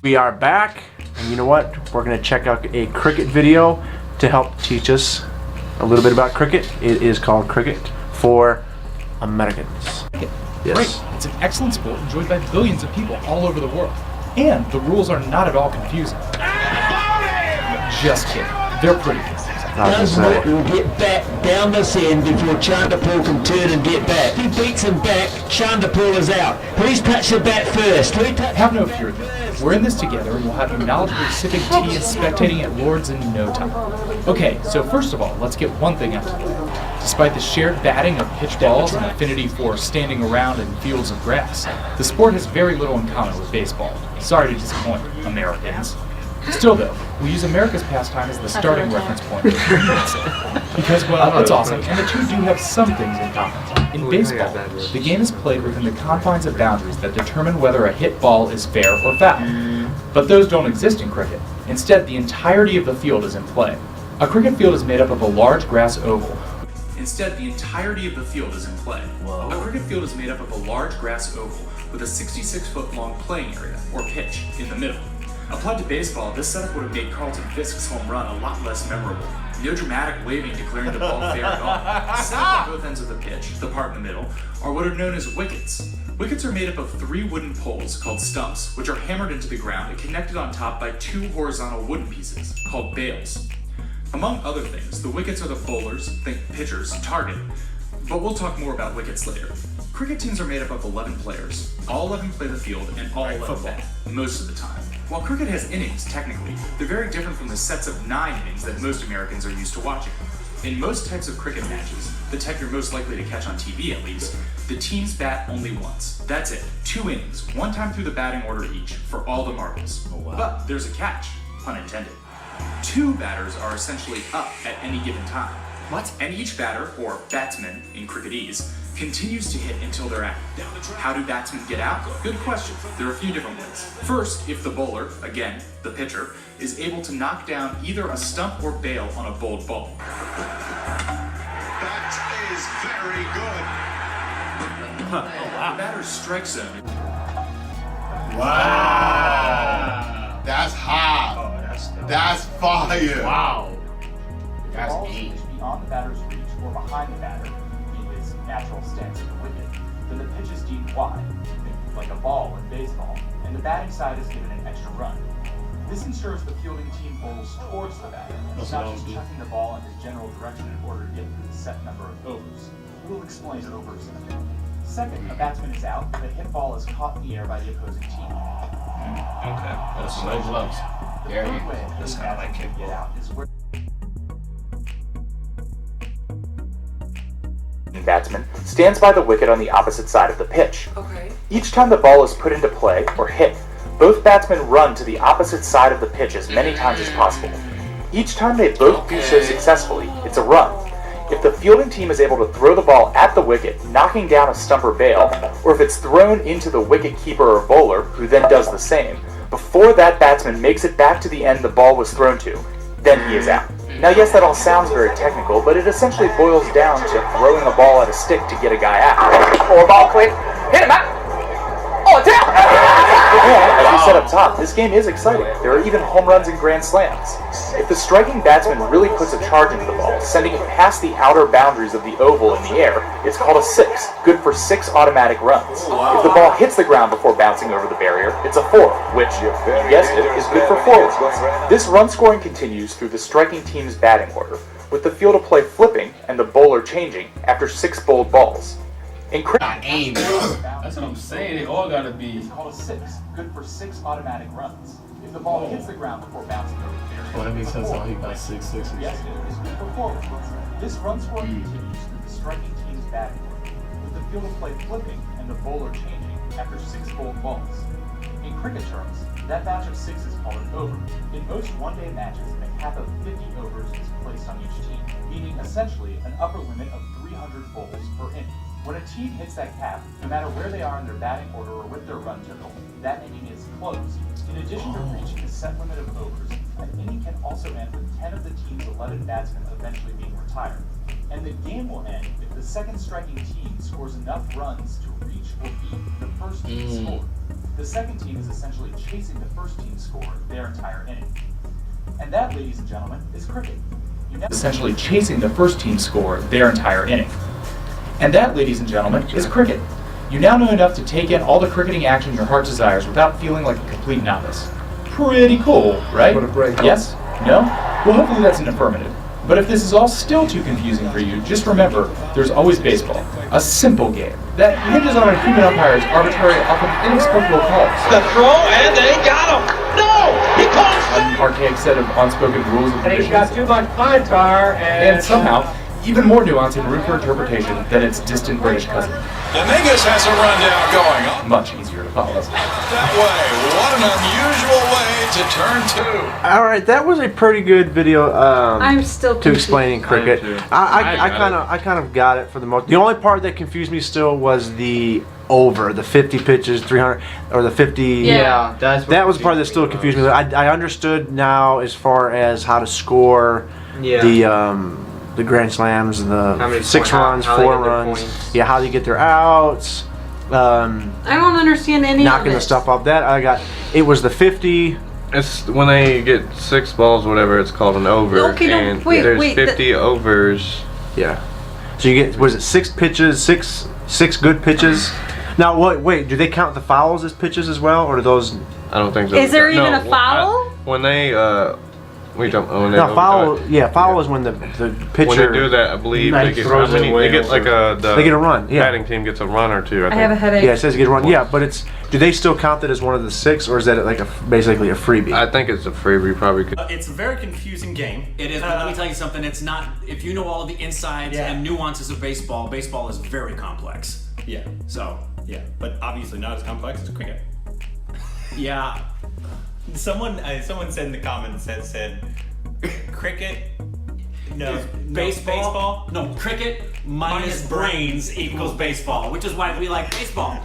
We are back, and you know what? We're going to check out a cricket video to help teach us a little bit about cricket. It is called Cricket for Americans. Yes. Great. It's an excellent sport enjoyed by billions of people all over the world. And the rules are not at all confusing. Just kidding. They're pretty confusing. Will get back down this end before Chanderpaul can turn and get back. If he beats him back, Chanderpaul is out. Please touch the bat first. Have no fear, though. We're in this together, and we'll have you knowledgeably sipping tea and spectating at Lord's in no time. Okay, so first of all, let's get one thing out of the way. Despite the shared batting of pitch balls and affinity for standing around in fields of grass, the sport has very little in common with baseball. Sorry to disappoint, Americans. Still though, we use America's pastime as the starting reference point. Because, well, it's awesome, and the two do have some things in common. In baseball, the game is played within the confines of boundaries that determine whether a hit ball is fair or foul. But those don't exist in cricket. Instead, the entirety of the field is in play. A cricket field is made up of a large grass oval. Instead, the entirety of the field is in play. A cricket field is made up of a large grass oval with a 66-foot-long playing area, or pitch, in the middle. Applied to baseball, this setup would have made Carlton Fisk's home run a lot less memorable. No dramatic waving declaring the ball fair at all. Set up on both ends of the pitch, the part in the middle, are what are known as wickets. Wickets are made up of 3 wooden poles called stumps, which are hammered into the ground and connected on top by 2 horizontal wooden pieces called bails. Among other things, the wickets are the bowlers, think pitchers, target. But we'll talk more about wickets later. Cricket teams are made up of 11 players. All 11 play the field and all 11 bat, most of the time. While cricket has innings, technically, they're very different from the sets of 9 innings that most Americans are used to watching. In most types of cricket matches, the type you're most likely to catch on TV at least, the teams bat only once. That's it. 2 innings, 1 time through the batting order each, for all the marbles. But there's a catch, pun intended. 2 batters are essentially up at any given time. What? And each batter, or batsman in cricketese, continues to hit until they're out. How do batsmen get out? Good question. There are a few different ways. First, if the bowler, again, the pitcher, is able to knock down either a stump or bail on a bowled ball. That is very good. The batter's strike zone. Wow. That's hot. Oh, that's dope. That's fire. Wow. The That's ball deep. is beyond the batter's reach or behind the batter in his natural stance in the wicket, then the pitch is deemed wide, like a ball in baseball, and the batting side is given an extra run. This ensures the fielding team bowls towards the batter, not just chucking the ball in his general direction in order to get through the set number of overs. We'll explain overs in a minute. Second, a batsman is out, the hit ball is caught in the air by the opposing team. Okay. That's no gloves. The There third you go. way That's any kind of like batsman can get kickball. out is where Batsman stands by the wicket on the opposite side of the pitch. Okay. Each time the ball is put into play or hit, both batsmen run to the opposite side of the pitch as many times as possible. Each time they both do so successfully, it's a run. If the fielding team is able to throw the ball at the wicket, knocking down a stump or bail, or if it's thrown into the wicket keeper or bowler, who then does the same, before that batsman makes it back to the end the ball was thrown to, then he is out. Now yes, that all sounds very technical, but it essentially boils down to throwing a ball at a stick to get a guy out. Or ball quick, hit him out! Oh, it's out! And, as we said up top, this game is exciting. There are even home runs and grand slams. If the striking batsman really puts a charge into the ball, sending it past the outer boundaries of the oval in the air, it's called a 6, good for 6 automatic runs. If the ball hits the ground before bouncing over the barrier, it's a 4, which, you guessed it, is good for 4 runs. This run scoring continues through the striking team's batting order, with the field of play flipping and the bowler changing after 6 bowled balls. In Aim. That's what I'm saying. They all gotta be. It's called a 6, good for 6 automatic runs. If the ball hits the ground before bouncing over the barrier. Well, that makes sense how he got 6 sixes. Yes, it is good for 4 runs. This run scoring continues through the striking team's batting order, with the field of play flipping and the bowler changing after 6 bowled balls. In cricket terms, that batch of 6 is called an over. In most one-day matches, a cap of 50 overs is placed on each team, meaning essentially an upper limit of 300 bowls per inning. When a team hits that cap, no matter where they are in their batting order or with their run total, that inning is closed. In addition to reaching the set limit of overs, an inning can also end with 10 of the team's 11 batsmen eventually being retired. And the game will end if the second striking team scores enough runs to reach or beat the first team score. the second team is essentially chasing the first team's score their entire inning. And that, ladies and gentlemen, is cricket. Essentially chasing the first team's score their entire inning. And that, ladies and gentlemen, is cricket. You now know enough to take in all the cricketing action your heart desires without feeling like a complete novice. Pretty cool, right? What a break. Yes? No? Well, hopefully that's an affirmative. But if this is all still too confusing for you, just remember, there's always baseball. A simple game that hinges on a human umpire's arbitrary, often inexplicable calls. The throw, and they got him. No, he calls. An archaic set of unspoken rules and And he's conditions. got too much pine tar, And somehow, even more nuance and room for interpretation than its distant British cousin. Dominguez has a rundown going on Much easier to follow. that way. What an unusual way to turn two. All right, that was a pretty good video. I'm still to confused. explaining cricket. I am too. I kind of got it for the most. The only part that confused me still was the over, the 50 pitches, 300, or the 50. Yeah. That's what That was the part that still confused me. I understood now as far as how to score the grand slams, How many the 6 point- runs, how they 4 get their runs. points. Yeah, how they get their outs. I don't understand any of Knocking it. the stuff off. That I got. It was the 50. It's when they get 6 balls, whatever it's called, an over. Okay, no, and wait, there's wait, 50 overs. Yeah. So you get, was it 6 pitches, six good pitches? Now, wait, do they count the fouls as pitches as well, or do those? I don't think so. Is there No, even a foul? when they we don't when they No, foul. overtime. Yeah, foul is when the pitcher. When they do that, I believe they get throws how many? it away They get like the They get a run, yeah. batting team gets a run or two. I I think. have a headache. Yeah, it says you get a run. Yeah, but it's. Do they still count that as one of the 6, or is that like basically a freebie? I think it's a freebie, probably. Could. It's a very confusing game. It is, but let me tell you something. It's not. If you know all the insides and nuances of baseball, baseball is very complex. Yeah, So, but obviously not as complex as cricket. yeah. Someone said in the comments said cricket. No, Baseball? No, cricket minus brains equals baseball, which is why we like baseball.